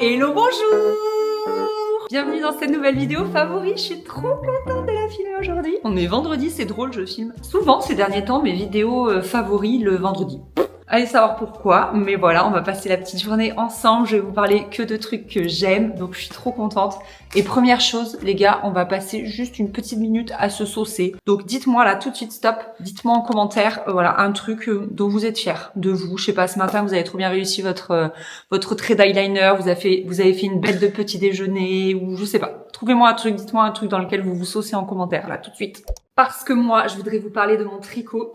Hello, bonjour! Bienvenue dans cette nouvelle vidéo favori, je suis trop contente de la filmer aujourd'hui. On est vendredi, c'est drôle, je filme souvent ces derniers temps mes vidéos favoris le vendredi. Allez savoir pourquoi, mais voilà, on va passer la petite journée ensemble, je vais vous parler que de trucs que j'aime, donc je suis trop contente. Et première chose, les gars, on va passer juste une petite minute à se saucer. Donc dites-moi là tout de suite stop, dites-moi en commentaire, voilà, un truc dont vous êtes fiers de vous. Je sais pas, ce matin vous avez trop bien réussi votre trait d'eyeliner, vous avez fait une bête de petit déjeuner, ou je sais pas. Trouvez-moi un truc, dites-moi un truc dans lequel vous vous saucez en commentaire là tout de suite. Parce que moi, je voudrais vous parler de mon tricot.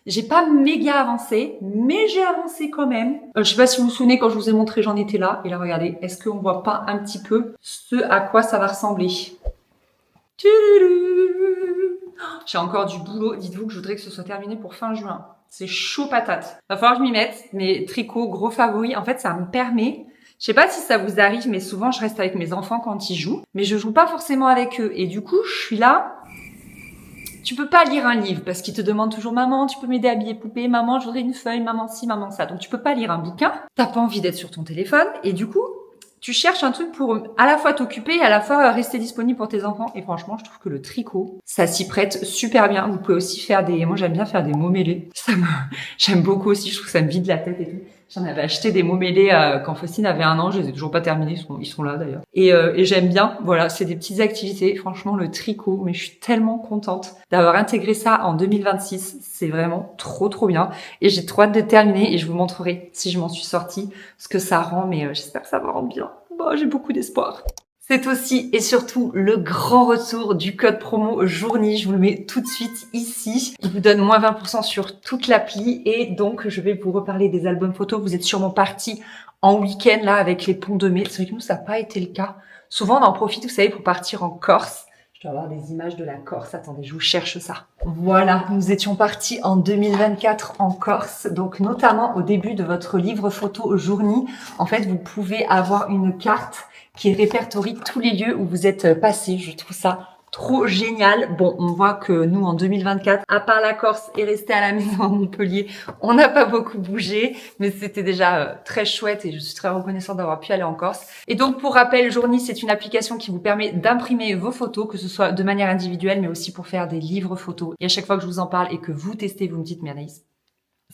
J'ai pas méga avancé, mais j'ai avancé quand même. Je sais pas si vous vous souvenez, quand je vous ai montré, j'en étais là. Et là, regardez, est-ce qu'on voit pas un petit peu ce à quoi ça va ressembler? J'ai encore du boulot. Dites-vous que je voudrais que ce soit terminé pour fin juin. C'est chaud patate. Va falloir que je m'y mette. Mes tricots, gros favoris. En fait, ça me permet... Je sais pas si ça vous arrive, mais souvent, je reste avec mes enfants quand ils jouent. Mais je joue pas forcément avec eux. Et du coup, je suis là... Tu peux pas lire un livre parce qu'ils te demandent toujours maman, tu peux m'aider à habiller poupée, maman, je voudrais une feuille, maman ci, maman ça. Donc tu peux pas lire un bouquin, t'as pas envie d'être sur ton téléphone et du coup, tu cherches un truc pour à la fois t'occuper et à la fois rester disponible pour tes enfants. Et franchement, je trouve que le tricot, ça s'y prête super bien. Vous pouvez aussi faire moi j'aime bien faire des mots mêlés. J'aime beaucoup aussi, je trouve que ça me vide la tête et tout. J'en avais acheté des mots mêlés quand Faustine avait 1 an, je les ai toujours pas terminés, ils sont là d'ailleurs. Et j'aime bien, voilà, c'est des petites activités, franchement le tricot, mais je suis tellement contente d'avoir intégré ça en 2026, c'est vraiment trop bien. Et j'ai trop hâte de terminer et je vous montrerai si je m'en suis sortie, ce que ça rend, mais j'espère que ça va rendre bien. Bon, j'ai beaucoup d'espoir. C'est aussi et surtout le grand retour du code promo Journy. Je vous le mets tout de suite ici. Il vous donne moins 20% sur toute l'appli et donc je vais vous reparler des albums photos. Vous êtes sûrement partis en week-end là avec les ponts de mai. C'est vrai que nous ça n'a pas été le cas. Souvent on en profite, vous savez, pour partir en Corse. Je dois avoir des images de la Corse. Attendez, je vous cherche ça. Voilà, nous étions partis en 2024 en Corse. Donc notamment au début de votre livre photo Journy, en fait vous pouvez avoir une carte qui répertorie tous les lieux où vous êtes passés. Je trouve ça trop génial. Bon, on voit que nous, en 2024, à part la Corse et rester à la maison à Montpellier, on n'a pas beaucoup bougé, mais c'était déjà très chouette et je suis très reconnaissante d'avoir pu aller en Corse. Et donc, pour rappel, Journy, c'est une application qui vous permet d'imprimer vos photos, que ce soit de manière individuelle, mais aussi pour faire des livres photos. Et à chaque fois que je vous en parle et que vous testez, vous me dites, mais Anaïs,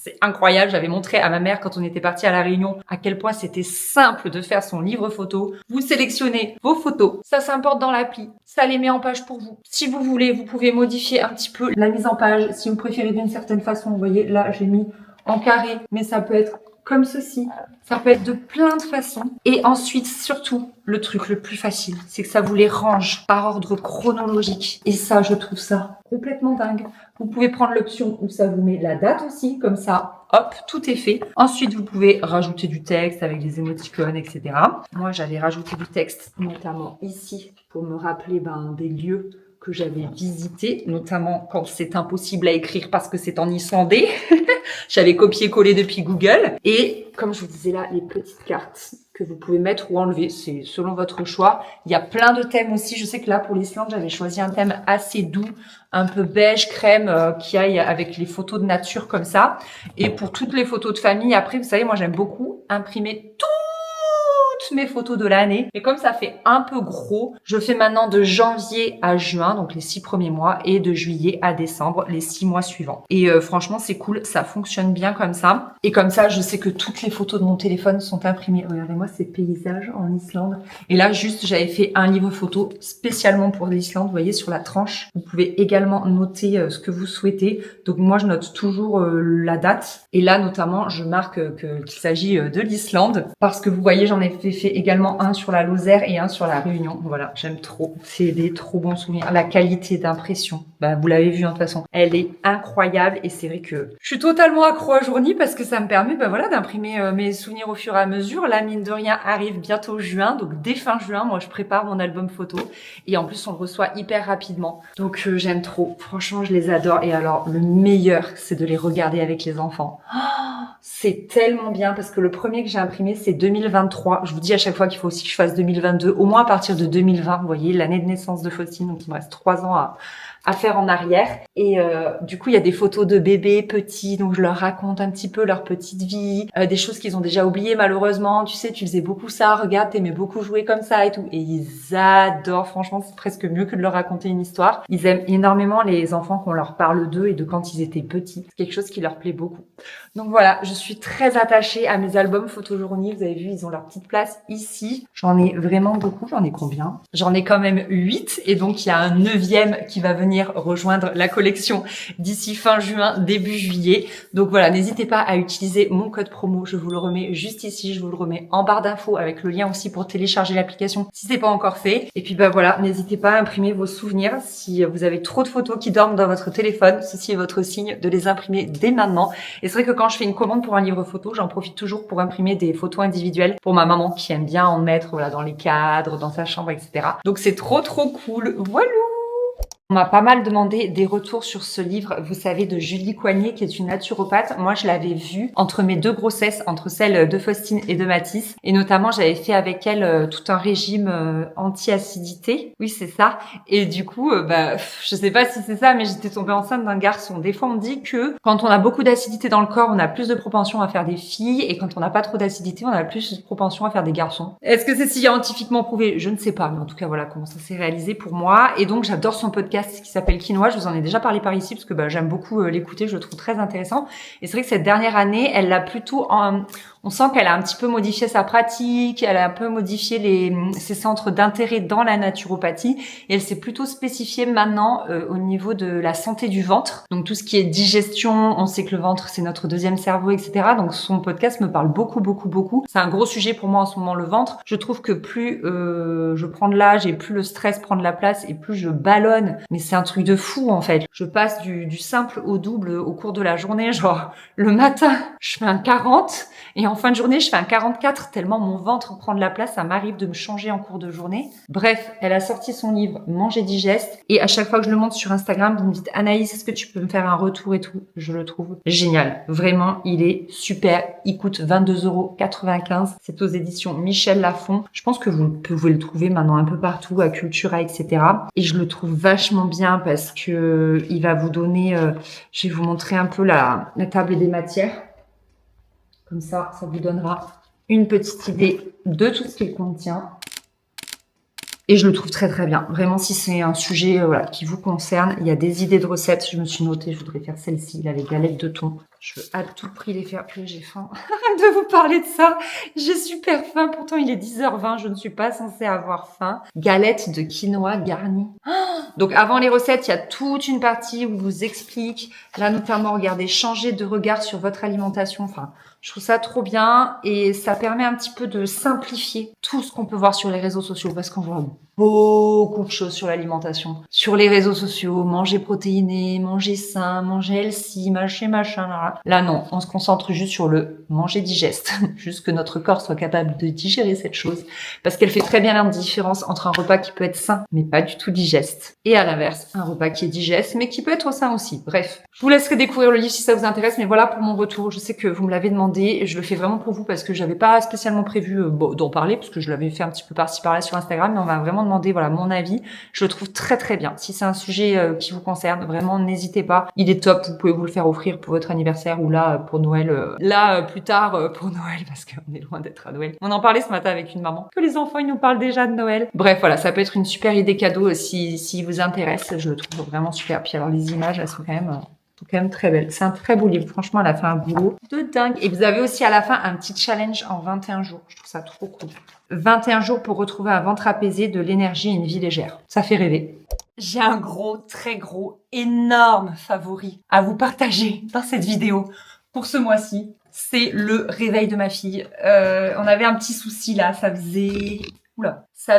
c'est incroyable, j'avais montré à ma mère quand on était parti à La Réunion à quel point c'était simple de faire son livre photo. Vous sélectionnez vos photos, ça s'importe dans l'appli, ça les met en page pour vous. Si vous voulez, vous pouvez modifier un petit peu la mise en page, si vous préférez d'une certaine façon. Vous voyez, là j'ai mis en carré, mais ça peut être comme ceci. Ça peut être de plein de façons. Et ensuite, surtout, le truc le plus facile, c'est que ça vous les range par ordre chronologique. Et ça, je trouve ça complètement dingue. Vous pouvez prendre l'option où ça vous met la date aussi, comme ça, hop, tout est fait. Ensuite, vous pouvez rajouter du texte avec des émoticônes, etc. Moi, j'avais rajouté du texte, notamment ici, pour me rappeler des lieux que j'avais visités, notamment quand c'est impossible à écrire parce que c'est en islandais. J'avais copié-collé depuis Google. Et comme je vous disais là, les petites cartes que vous pouvez mettre ou enlever, c'est selon votre choix. Il y a plein de thèmes aussi. Je sais que là, pour l'Islande, j'avais choisi un thème assez doux, un peu beige, crème, qui aille avec les photos de nature comme ça. Et pour toutes les photos de famille, après, vous savez, moi, j'aime beaucoup imprimer toutes mes photos de l'année. Et comme ça fait un peu gros, je fais maintenant de janvier à juin, donc les 6 premiers mois, et de juillet à décembre, les 6 mois suivants. Et franchement, c'est cool, ça fonctionne bien comme ça. Et comme ça, je sais que toutes les photos de mon téléphone sont imprimées. Regardez-moi ces paysages en Islande. Et là, juste, j'avais fait un livre photo spécialement pour l'Islande. Vous voyez, sur la tranche, vous pouvez également noter ce que vous souhaitez. Donc moi, je note toujours la date. Et là, notamment, je marque qu'il s'agit de l'Islande. Parce que vous voyez, j'en ai fait également un sur la Lozère et un sur la Réunion. Voilà, j'aime trop. C'est des trop bons souvenirs. La qualité d'impression, vous l'avez vu de toute façon, elle est incroyable. Et c'est vrai que je suis totalement accro à Journy parce que ça me permet d'imprimer mes souvenirs au fur et à mesure. Là, mine de rien, arrive bientôt juin. Donc dès fin juin, moi, je prépare mon album photo. Et en plus, on le reçoit hyper rapidement. Donc j'aime trop. Franchement, je les adore. Et alors, le meilleur, c'est de les regarder avec les enfants. Oh, c'est tellement bien parce que le premier que j'ai imprimé, c'est 2023. Je vous dis dis à chaque fois qu'il faut aussi que je fasse 2022, au moins à partir de 2020, vous voyez, l'année de naissance de Faustine, donc il me reste 3 ans à faire en arrière. Et du coup, il y a des photos de bébés petits, donc je leur raconte un petit peu leur petite vie, des choses qu'ils ont déjà oubliées malheureusement. Tu sais, tu faisais beaucoup ça, regarde, t'aimais beaucoup jouer comme ça et tout. Et ils adorent, franchement, c'est presque mieux que de leur raconter une histoire. Ils aiment énormément les enfants qu'on leur parle d'eux et de quand ils étaient petits. C'est quelque chose qui leur plaît beaucoup. Donc voilà, je suis très attachée à mes albums photojournée. Vous avez vu, ils ont leur petite place ici. J'en ai vraiment beaucoup. J'en ai combien? J'en ai quand même 8. Et donc, il y a un 9e qui va venir rejoindre la collection d'ici fin juin, début juillet. Donc voilà, n'hésitez pas à utiliser mon code promo. Je vous le remets juste ici. Je vous le remets en barre d'infos avec le lien aussi pour télécharger l'application si c'est pas encore fait. Et puis bah voilà, n'hésitez pas à imprimer vos souvenirs. Si vous avez trop de photos qui dorment dans votre téléphone, ceci est votre signe de les imprimer dès maintenant. Et c'est vrai que quand je fais une commande pour un livre photo, j'en profite toujours pour imprimer des photos individuelles pour ma maman qui aime bien en mettre voilà, dans les cadres, dans sa chambre, etc. Donc c'est trop cool. Voilà. On m'a pas mal demandé des retours sur ce livre, vous savez, de Julie Coignet, qui est une naturopathe. Moi, je l'avais vu entre mes 2 grossesses, entre celle de Faustine et de Mathis. Et notamment, j'avais fait avec elle tout un régime anti-acidité. Oui, c'est ça. Et du coup, je sais pas si c'est ça, mais j'étais tombée enceinte d'un garçon. Des fois, on dit que quand on a beaucoup d'acidité dans le corps, on a plus de propension à faire des filles. Et quand on n'a pas trop d'acidité, on a plus de propension à faire des garçons. Est-ce que c'est scientifiquement prouvé? Je ne sais pas. Mais en tout cas, voilà comment ça s'est réalisé pour moi. Et donc, j'adore son podcast qui s'appelle Quinoa. Je vous en ai déjà parlé par ici parce que j'aime beaucoup l'écouter, je le trouve très intéressant. Et c'est vrai que cette dernière année, elle l'a plutôt on sent qu'elle a un petit peu modifié sa pratique, elle a un peu modifié ses centres d'intérêt dans la naturopathie et elle s'est plutôt spécifiée maintenant au niveau de la santé du ventre. Donc tout ce qui est digestion, on sait que le ventre c'est notre 2e cerveau, etc. Donc son podcast me parle beaucoup. C'est un gros sujet pour moi en ce moment, le ventre. Je trouve que plus je prends de l'âge et plus le stress prend de la place et plus je ballonne. Mais c'est un truc de fou en fait. Je passe du simple au double au cours de la journée. Genre le matin, je fais un 40 et en fin de journée, je fais un 44 tellement mon ventre prend de la place. Ça m'arrive de me changer en cours de journée. Bref, elle a sorti son livre Manger digeste et à chaque fois que je le montre sur Instagram, vous me dites Anaïs, est-ce que tu peux me faire un retour et tout? Je le trouve génial. Vraiment, il est super. Il coûte 22,95 €. C'est aux éditions Michel Lafon. Je pense que vous pouvez le trouver maintenant un peu partout, à Cultura, etc. Et je le trouve vachement bien parce que il va vous donner, je vais vous montrer un peu la table des matières. Comme ça vous donnera une petite idée de tout ce qu'il contient. Et je le trouve très bien. Vraiment, si c'est un sujet qui vous concerne, il y a des idées de recettes. Je me suis notée, je voudrais faire celle-ci, là, les galettes de thon. Je veux à tout prix les faire. Puis j'ai faim de vous parler de ça. J'ai super faim. Pourtant, il est 10h20. Je ne suis pas censée avoir faim. Galettes de quinoa garnies. Donc avant les recettes, il y a toute une partie où je vous explique, là notamment, regardez, changer de regard sur votre alimentation. Enfin, je trouve ça trop bien et ça permet un petit peu de simplifier tout ce qu'on peut voir sur les réseaux sociaux parce qu'on voit beaucoup de choses sur l'alimentation. Sur les réseaux sociaux, manger protéiné, manger sain, manger healthy, machin. Là non, on se concentre juste sur le manger digeste. Juste que notre corps soit capable de digérer cette chose parce qu'elle fait très bien la différence entre un repas qui peut être sain mais pas du tout digeste et à l'inverse, un repas qui est digeste mais qui peut être sain aussi. Bref, je vous laisserai découvrir le livre si ça vous intéresse mais voilà pour mon retour. Je sais que vous me l'avez demandé et je le fais vraiment pour vous parce que j'avais pas spécialement prévu d'en parler parce que je l'avais fait un petit peu par-ci par-là sur Instagram mais on m'a vraiment demandé mon avis. Je le trouve très bien. Si c'est un sujet qui vous concerne, vraiment n'hésitez pas. Il est top, vous pouvez vous le faire offrir pour votre anniversaire ou là pour Noël. Plus tard pour Noël parce qu'on est loin d'être à Noël. On en parlait ce matin avec une maman que les enfants ils nous parlent déjà de Noël. Bref voilà, ça peut être une super idée cadeau si vous intéresse. Je le trouve vraiment super. Puis alors les images elles sont quand même très belles. C'est un très beau livre. Franchement, elle a fait un boulot de dingue. Et vous avez aussi à la fin un petit challenge en 21 jours. Je trouve ça trop cool. 21 jours pour retrouver un ventre apaisé, de l'énergie et une vie légère. Ça fait rêver. J'ai un très gros, énorme favori à vous partager dans cette vidéo pour ce mois-ci. C'est le réveil de ma fille. On avait un petit souci là. Ça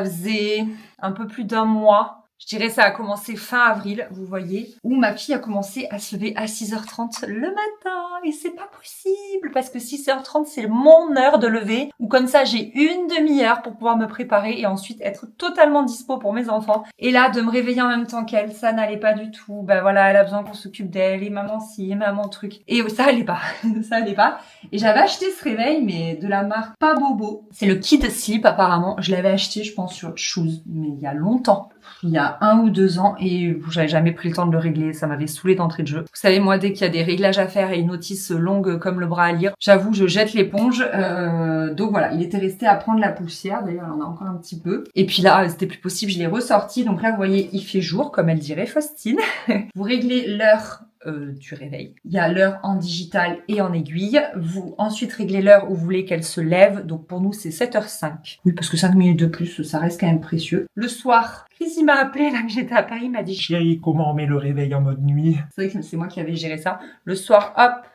faisait un peu plus d'1 mois Je dirais ça a commencé fin avril, vous voyez, où ma fille a commencé à se lever à 6h30 le matin. Et c'est pas possible, parce que 6h30, c'est mon heure de lever, où comme ça, j'ai une demi-heure pour pouvoir me préparer et ensuite être totalement dispo pour mes enfants. Et là, de me réveiller en même temps qu'elle, ça n'allait pas du tout. Ben voilà, elle a besoin qu'on s'occupe d'elle, et maman ci, et maman truc. Et ça allait pas, ça allait pas. Et j'avais acheté ce réveil, mais de la marque Pas Bobo. C'est le Kid Sleep, apparemment. Je l'avais acheté, je pense, sur Shoes, mais il y a longtemps. Il y a 1 ou 2 ans et j'avais jamais pris le temps de le régler, ça m'avait saoulé d'entrée de jeu. Vous savez, moi, dès qu'il y a des réglages à faire et une notice longue comme le bras à lire, j'avoue, je jette l'éponge. Donc voilà, il était resté à prendre la poussière, d'ailleurs, il en a encore un petit peu. Et puis là, c'était plus possible, je l'ai ressorti. Donc là, vous voyez, il fait jour, comme elle dirait Faustine. Vous réglez l'heure du réveil. Il y a l'heure en digital et en aiguille. Vous ensuite réglez l'heure où vous voulez qu'elle se lève. Donc pour nous, c'est 7h05. Oui, parce que 5 minutes de plus, ça reste quand même précieux. Le soir, Chris, il m'a appelé là que j'étais à Paris, il m'a dit Chérie, comment on met le réveil en mode nuit? c'est vrai que c'est moi qui avais géré ça. Le soir, hop,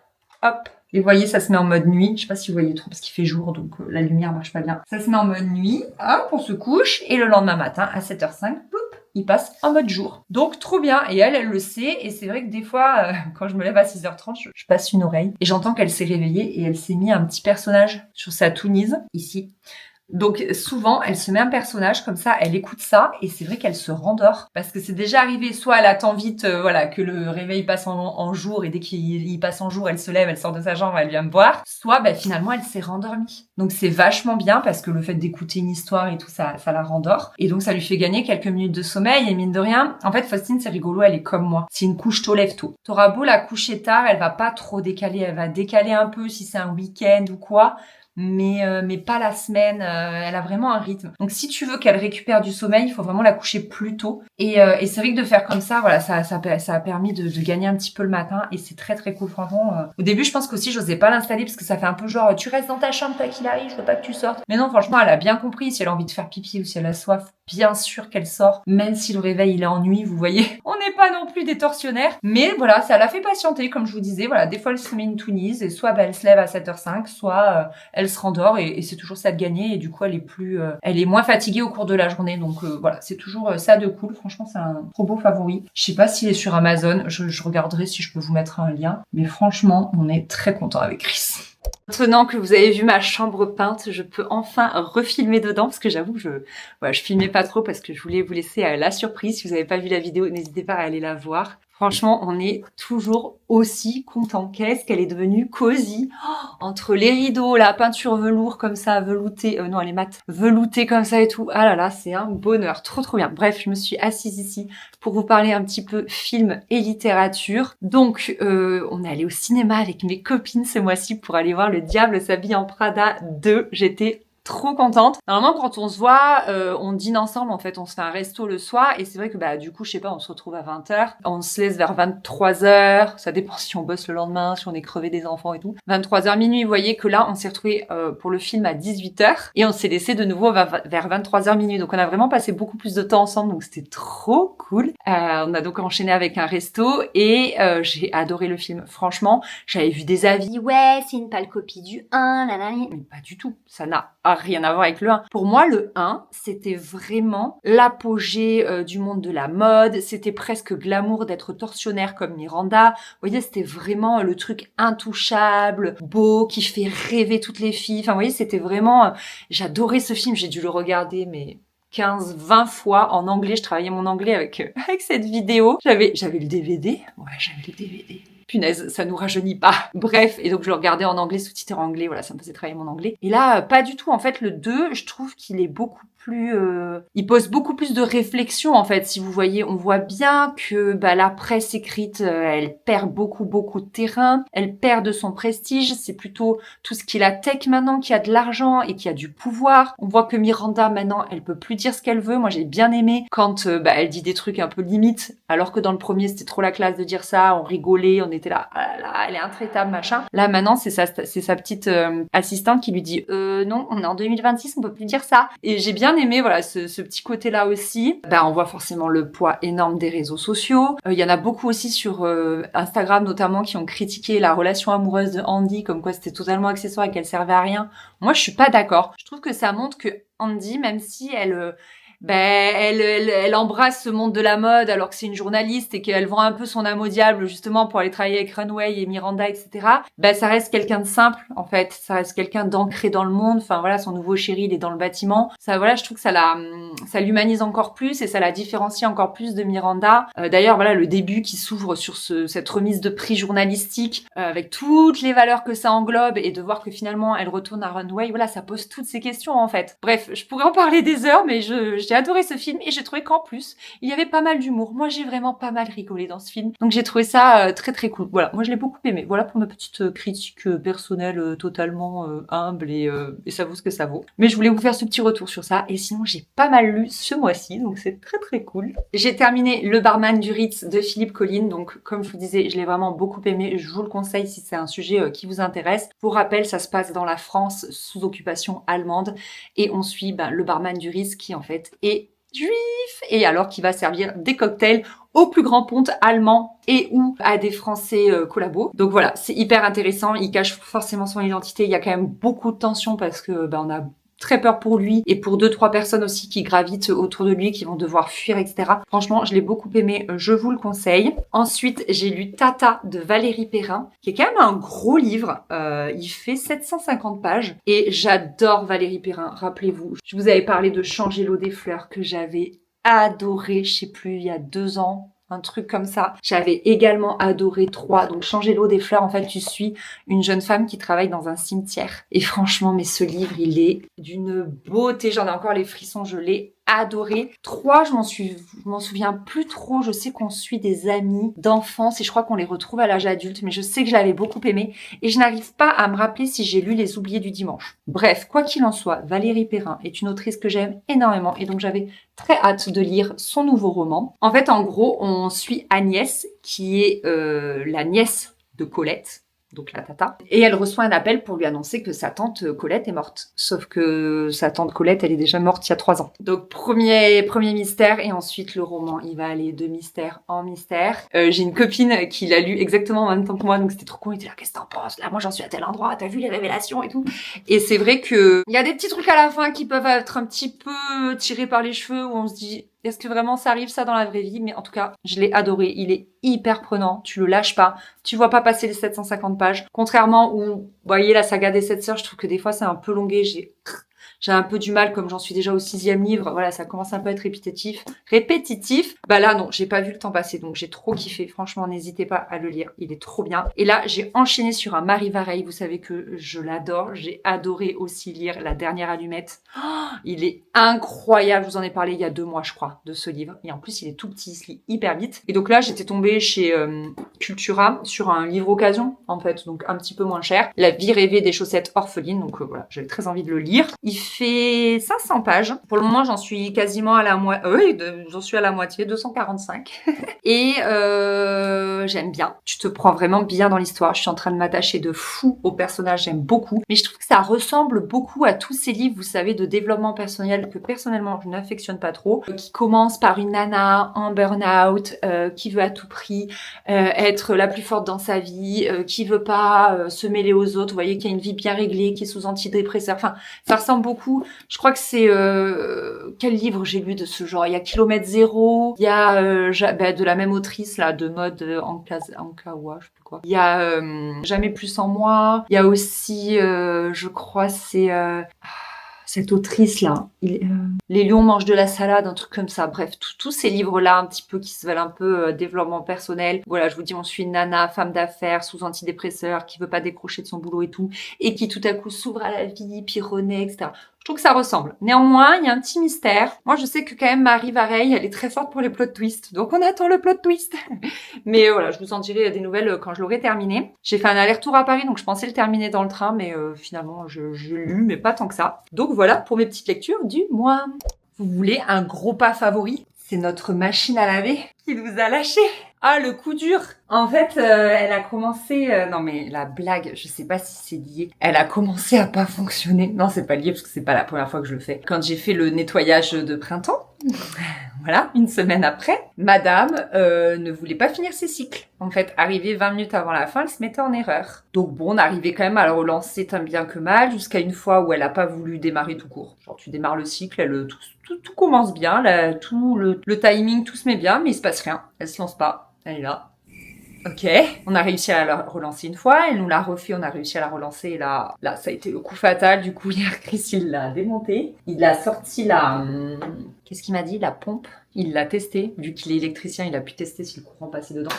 hop. Et vous voyez, ça se met en mode nuit. Je sais pas si vous voyez trop parce qu'il fait jour, donc la lumière marche pas bien. Ça se met en mode nuit. Hop, on se couche. Et le lendemain matin, à 7h05, poup, il passe en mode jour. Donc trop bien. Et elle le sait. Et c'est vrai que des fois, quand je me lève à 6h30, je passe une oreille. Et j'entends qu'elle s'est réveillée et elle s'est mis un petit personnage sur sa tounise, ici. Donc souvent, elle se met un personnage comme ça, elle écoute ça et c'est vrai qu'elle se rendort parce que c'est déjà arrivé. Soit elle attend vite, voilà, que le réveil passe en jour et dès qu'il passe en jour, elle se lève, elle sort de sa chambre, elle vient me voir. Soit finalement elle s'est rendormie. Donc c'est vachement bien parce que le fait d'écouter une histoire et tout ça la rendort et donc ça lui fait gagner quelques minutes de sommeil et mine de rien. En fait, Faustine c'est rigolo, elle est comme moi. C'est une couche tôt lève tôt. T'auras beau la coucher tard, elle va pas trop décaler, elle va décaler un peu si c'est un week-end ou quoi. Mais pas la semaine, elle a vraiment un rythme. Donc si tu veux qu'elle récupère du sommeil, il faut vraiment la coucher plus tôt. Et c'est vrai que de faire comme ça, voilà, ça a permis de gagner un petit peu le matin et c'est très très cool franchement. Au début, je pense qu'aussi j'osais pas l'installer parce que ça fait un peu genre tu restes dans ta chambre quoi qu'il arrive, je veux pas que tu sortes. Mais non, franchement, elle a bien compris si elle a envie de faire pipi ou si elle a soif, bien sûr qu'elle sort, même si le réveil il est en nuit, vous voyez. On n'est pas non plus des tortionnaires, mais voilà, ça l'a fait patienter comme je vous disais. Voilà, des fois elle se met une tounise et soit elle se lève à 7h05, soit elle se rendort et c'est toujours ça de gagner et du coup elle est moins fatiguée au cours de la journée donc voilà c'est toujours ça de cool. Franchement c'est un trop beau favori. Je sais pas s'il est sur Amazon, je regarderai si je peux vous mettre un lien, mais franchement on est très content avec Chris. Maintenant que vous avez vu ma chambre peinte, je peux enfin refilmer dedans parce que j'avoue je filmais pas trop parce que je voulais vous laisser la surprise. Si vous n'avez pas vu la vidéo, n'hésitez pas à aller la voir. Franchement, on est toujours aussi content. Qu'est-ce qu'elle est devenue cosy. Entre les rideaux, la peinture velours comme ça, veloutée, non elle est mate, veloutée comme ça et tout. Ah là là, c'est un bonheur, trop trop bien. Bref, je me suis assise ici pour vous parler un petit peu film et littérature. Donc, on est allé au cinéma avec mes copines ce mois-ci pour aller voir Le Diable s'habille en Prada 2. J'étais trop contente. Normalement, quand on se voit, on dîne ensemble. En fait, on se fait un resto le soir. Et c'est vrai que, du coup, je sais pas, on se retrouve à 20h. On se laisse vers 23h. Ça dépend si on bosse le lendemain, si on est crevé des enfants et tout. 23h, minuit. Vous voyez que là, on s'est retrouvés pour le film à 18h. Et on s'est laissé de nouveau vers 23h, minuit. Donc, on a vraiment passé beaucoup plus de temps ensemble. Donc, c'était trop cool. On a donc enchaîné avec un resto. Et j'ai adoré le film. Franchement, j'avais vu des avis. Ouais, c'est une pâle copie du 1. Nanani. Mais pas du tout. Ça n'a rien à voir avec le 1. Pour moi, le 1, c'était vraiment l'apogée du monde de la mode. C'était presque glamour d'être tortionnaire comme Miranda. Vous voyez, c'était vraiment le truc intouchable, beau, qui fait rêver toutes les filles. Enfin, vous voyez, c'était vraiment... J'adorais ce film. J'ai dû le regarder, mais 15-20 fois en anglais. Je travaillais mon anglais avec cette vidéo. J'avais le DVD. Ouais, j'avais le DVD. Punaise, ça nous rajeunit pas. Bref, et donc je le regardais en anglais, sous-titré en anglais, voilà, ça me faisait travailler mon anglais. Et là, pas du tout. En fait, le 2, je trouve qu'il est beaucoup plus... il pose beaucoup plus de réflexion, en fait. Si vous voyez, on voit bien que la presse écrite, elle perd beaucoup de terrain. Elle perd de son prestige. C'est plutôt tout ce qui est la tech maintenant, qui a de l'argent et qui a du pouvoir. On voit que Miranda, maintenant, elle peut plus dire ce qu'elle veut. Moi, j'ai bien aimé quand elle dit des trucs un peu limites, alors que dans le premier, c'était trop la classe de dire ça. On rigolait, on était là, ah là là, elle est intraitable, machin. Là, maintenant, c'est sa petite assistante qui lui dit non, on est en 2026, on peut plus dire ça. Et j'ai bien aimé, voilà, ce petit côté-là aussi. On voit forcément le poids énorme des réseaux sociaux. Il y en a beaucoup aussi sur Instagram, notamment, qui ont critiqué la relation amoureuse de Andy, comme quoi c'était totalement accessoire et qu'elle servait à rien. Moi, je suis pas d'accord. Je trouve que ça montre que Andy, même si elle embrasse ce monde de la mode alors que c'est une journaliste et qu'elle vend un peu son âme au diable justement pour aller travailler avec Runway et Miranda, etc. Ça reste quelqu'un de simple en fait, ça reste quelqu'un d'ancré dans le monde. Enfin voilà, son nouveau chéri il est dans le bâtiment. Ça voilà, je trouve que ça l'humanise encore plus et ça la différencie encore plus de Miranda. D'ailleurs voilà, le début qui s'ouvre sur cette remise de prix journalistique avec toutes les valeurs que ça englobe et de voir que finalement elle retourne à Runway, voilà, ça pose toutes ces questions en fait. Bref, je pourrais en parler des heures, mais j'ai adoré ce film et j'ai trouvé qu'en plus il y avait pas mal d'humour. Moi j'ai vraiment pas mal rigolé dans ce film, donc j'ai trouvé ça très très cool. Voilà, moi je l'ai beaucoup aimé. Voilà pour ma petite critique personnelle totalement humble et ça vaut ce que ça vaut. Mais je voulais vous faire ce petit retour sur ça et sinon j'ai pas mal lu ce mois-ci, donc c'est très très cool. J'ai terminé Le barman du Ritz de Philippe Colline, donc comme je vous disais, je l'ai vraiment beaucoup aimé. Je vous le conseille si c'est un sujet qui vous intéresse. Pour rappel, ça se passe dans la France sous occupation allemande et on suit le barman du Ritz qui en fait est juif et alors qui va servir des cocktails au plus grand ponte allemand et ou à des Français collabos. Donc voilà, c'est hyper intéressant. Il cache forcément son identité. Il y a quand même beaucoup de tension parce que on a très peur pour lui et pour 2-3 personnes aussi qui gravitent autour de lui, qui vont devoir fuir, etc. Franchement, je l'ai beaucoup aimé, je vous le conseille. Ensuite, j'ai lu Tata de Valérie Perrin, qui est quand même un gros livre. Il fait 750 pages et j'adore Valérie Perrin. Rappelez-vous, je vous avais parlé de Changer l'eau des fleurs que j'avais adoré, je sais plus, il y a 2 ans. Un truc comme ça. J'avais également adoré 3. Donc, Changer l'eau des fleurs, en fait, tu suis une jeune femme qui travaille dans un cimetière. Et franchement, mais ce livre, il est d'une beauté. J'en ai encore les frissons, je l'ai adoré. 3, je m'en souviens plus trop. Je sais qu'on suit des amis d'enfance et je crois qu'on les retrouve à l'âge adulte, mais je sais que je l'avais beaucoup aimé et je n'arrive pas à me rappeler si j'ai lu Les Oubliés du dimanche. Bref, quoi qu'il en soit, Valérie Perrin est une autrice que j'aime énormément et donc j'avais très hâte de lire son nouveau roman. En fait, en gros, on suit Agnès, qui est la nièce de Colette, donc la tata, et elle reçoit un appel pour lui annoncer que sa tante Colette est morte. Sauf que sa tante Colette, elle est déjà morte il y a 3 ans. Donc premier mystère, et ensuite le roman, il va aller de mystère en mystère. J'ai une copine qui l'a lu exactement en même temps que moi, donc c'était trop cool. Elle était là, qu'est-ce que t'en penses? Là, moi j'en suis à tel endroit, t'as vu les révélations et tout. Et c'est vrai que il y a des petits trucs à la fin qui peuvent être un petit peu tirés par les cheveux, où on se dit, est-ce que vraiment ça arrive ça dans la vraie vie? Mais en tout cas, je l'ai adoré. Il est hyper prenant. Tu le lâches pas. Tu vois pas passer les 750 pages. Contrairement où, vous voyez, la saga des 7 sœurs, je trouve que des fois c'est un peu longué. J'ai un peu du mal, comme j'en suis déjà au 6e livre. Voilà, ça commence un peu à être répétitif. Là, non, j'ai pas vu le temps passer. Donc, j'ai trop kiffé. Franchement, n'hésitez pas à le lire. Il est trop bien. Et là, j'ai enchaîné sur un Marie Vareille. Vous savez que je l'adore. J'ai adoré aussi lire La Dernière Allumette. Oh, il est incroyable. Je vous en ai parlé il y a 2 mois, je crois, de ce livre. Et en plus, il est tout petit. Il se lit hyper vite. Et donc là, j'étais tombée chez Cultura sur un livre occasion, en fait. Donc, un petit peu moins cher. La vie rêvée des chaussettes orphelines. Donc, voilà, j'avais très envie de le lire. Il fait 500 pages. Pour le moment, j'en suis quasiment à la moitié. Oui, j'en suis à la moitié, 245. Et j'aime bien. Tu te prends vraiment bien dans l'histoire. Je suis en train de m'attacher de fou au personnage. J'aime beaucoup. Mais je trouve que ça ressemble beaucoup à tous ces livres, vous savez, de développement personnel que personnellement, je n'affectionne pas trop. Qui commence par une nana en burn-out, qui veut à tout prix être la plus forte dans sa vie, qui veut pas se mêler aux autres. Vous voyez, qui a une vie bien réglée, qui est sous antidépresseur. Enfin, ça ressemble beaucoup. Je crois que c'est quel livre j'ai lu de ce genre? Il y a Kilomètre Zéro, il y a de la même autrice là de mode Ankawa, je sais plus quoi. Il y a Jamais plus sans moi. Il y a aussi je crois c'est cette autrice là, Les lions mangent de la salade, un truc comme ça. Bref, tous ces livres là un petit peu qui se veulent un peu développement personnel. Voilà, je vous dis, on suit une nana, femme d'affaires, sous antidépresseur, qui veut pas décrocher de son boulot et tout, et qui tout à coup s'ouvre à la vie, puis renaît, etc. Je trouve que ça ressemble. Néanmoins, il y a un petit mystère. Moi, je sais que quand même Marie Vareille, elle est très forte pour les plot twists. Donc, on attend le plot twist. Mais voilà, je vous en dirai des nouvelles quand je l'aurai terminé. J'ai fait un aller-retour à Paris, donc je pensais le terminer dans le train, mais finalement, je l'ai lu, mais pas tant que ça. Donc voilà pour mes petites lectures du mois. Vous voulez un gros pas favori? C'est notre machine à laver qui nous a lâchés. Ah, le coup dur. En fait, elle a commencé... non, mais la blague, je sais pas si c'est lié. Elle a commencé à pas fonctionner. Non, c'est pas lié parce que c'est pas la première fois que je le fais. Quand j'ai fait le nettoyage de printemps, voilà, une semaine après, madame ne voulait pas finir ses cycles. En fait, arrivé 20 minutes avant la fin, elle se mettait en erreur. Donc bon, on arrivait quand même à la relancer tant bien que mal, jusqu'à une fois où elle a pas voulu démarrer tout court. Genre tu démarres le cycle, tout commence bien, tout le timing, tout se met bien, mais il se passe rien. Elle se lance pas, elle est là. Ok, on a réussi à la relancer une fois, elle nous l'a refait, on a réussi à la relancer, et là, ça a été le coup fatal. Du coup, hier, Chris, il l'a démonté. Il a sorti qu'est-ce qu'il m'a dit? La pompe. Il l'a testé. Vu qu'il est électricien, il a pu tester si le courant passait dedans.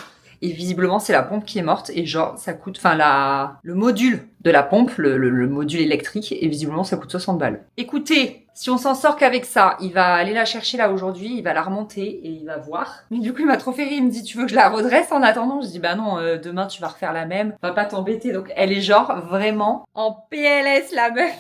Et visiblement, c'est la pompe qui est morte. Et genre, ça coûte... le module de la pompe, le module électrique, et visiblement, ça coûte 60 balles. Écoutez, si on s'en sort qu'avec ça, il va aller la chercher là aujourd'hui, il va la remonter et il va voir. Mais du coup, il m'a trop fait rire. Il me dit, tu veux que je la redresse en attendant? Je dis, bah non, demain, tu vas refaire la même. Va pas t'embêter. Donc, elle est genre vraiment en PLS, la meuf.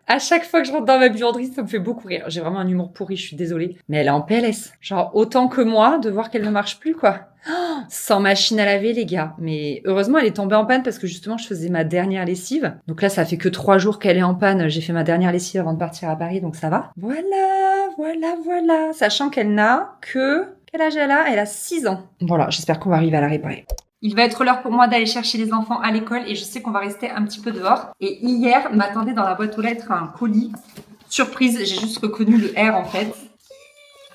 À chaque fois que je rentre dans ma buanderie, ça me fait beaucoup rire. J'ai vraiment un humour pourri, je suis désolée. Mais elle est en PLS. Genre, autant que moi, de voir qu'elle ne marche plus, quoi. Oh, sans machine à laver, les gars. Mais heureusement, elle est tombée en panne parce que justement, je faisais ma dernière lessive. Donc là, ça fait que 3 jours qu'elle est en panne. J'ai fait ma dernière lessive avant de partir à Paris, donc ça va. Voilà. Sachant qu'elle n'a que... Quel âge elle a? Elle a 6 ans. Voilà, j'espère qu'on va arriver à la réparer. Il va être l'heure pour moi d'aller chercher les enfants à l'école et je sais qu'on va rester un petit peu dehors. Et hier, m'attendait dans la boîte aux lettres un colis. Surprise, j'ai juste reconnu le R en fait.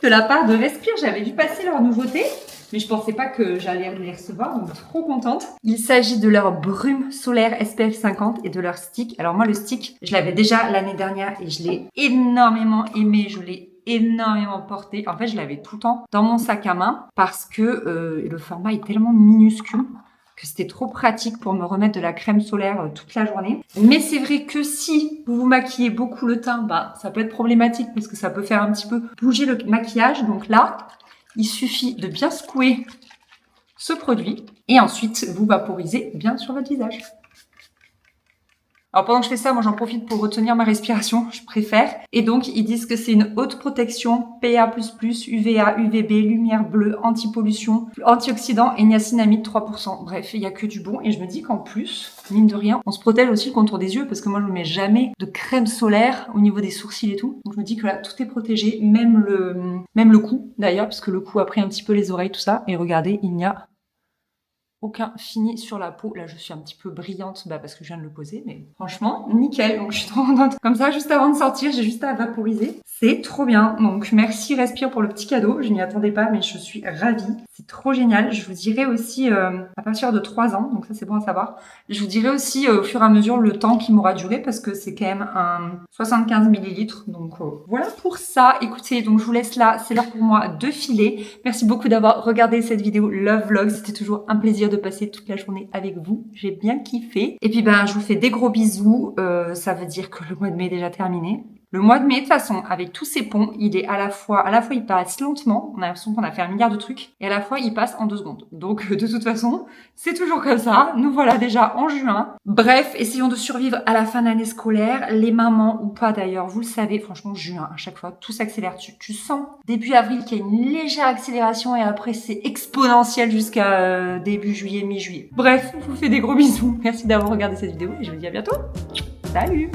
De la part de Respire, j'avais vu passer leur nouveauté, mais je pensais pas que j'allais les recevoir, donc trop contente. Il s'agit de leur brume solaire SPF 50 et de leur stick. Alors moi, le stick, je l'avais déjà l'année dernière et je l'ai énormément aimé. Je l'ai énormément porté. En fait, je l'avais tout le temps dans mon sac à main parce que le format est tellement minuscule que c'était trop pratique pour me remettre de la crème solaire toute la journée. Mais c'est vrai que si vous vous maquillez beaucoup le teint, bah, ça peut être problématique parce que ça peut faire un petit peu bouger le maquillage. Donc là, il suffit de bien secouer ce produit et ensuite vous vaporisez bien sur votre visage. Alors pendant que je fais ça, moi j'en profite pour retenir ma respiration, je préfère. Et donc ils disent que c'est une haute protection, PA++, UVA, UVB, lumière bleue, anti-pollution, antioxydant et niacinamide 3%. Bref, il y a que du bon. Et je me dis qu'en plus, mine de rien, on se protège aussi le contour des yeux parce que moi je ne mets jamais de crème solaire au niveau des sourcils et tout. Donc je me dis que là tout est protégé, même le cou d'ailleurs, parce que le cou a pris un petit peu les oreilles, tout ça. Et regardez, il n'y a aucun fini sur la peau. Là, je suis un petit peu brillante parce que je viens de le poser, mais franchement, nickel. Donc, je suis trop contente. Comme ça, juste avant de sortir, j'ai juste à vaporiser. C'est trop bien. Donc, merci Respire pour le petit cadeau. Je n'y attendais pas, mais je suis ravie. C'est trop génial. Je vous dirai aussi, à partir de 3 ans, donc ça, c'est bon à savoir. Je vous dirai aussi au fur et à mesure le temps qui m'aura duré parce que c'est quand même un 75 millilitres. Donc, voilà pour ça. Écoutez, donc je vous laisse là. C'est l'heure pour moi de filer. Merci beaucoup d'avoir regardé cette vidéo Love Vlog. C'était toujours un plaisir de passer toute la journée avec vous. J'ai bien kiffé. Et puis je vous fais des gros bisous. Ça veut dire que le mois de mai est déjà terminé. Le mois de mai, de toute façon, avec tous ces ponts, il est à la fois il passe lentement. On a l'impression qu'on a fait 1 milliard de trucs. Et à la fois, il passe en 2 secondes. Donc, de toute façon, c'est toujours comme ça. Nous voilà déjà en juin. Bref, essayons de survivre à la fin de l'année scolaire. Les mamans ou pas d'ailleurs, vous le savez, franchement, juin, à chaque fois, tout s'accélère. Tu sens début avril qu'il y a une légère accélération et après, c'est exponentiel jusqu'à début juillet, mi-juillet. Bref, je vous fais des gros bisous. Merci d'avoir regardé cette vidéo et je vous dis à bientôt. Salut!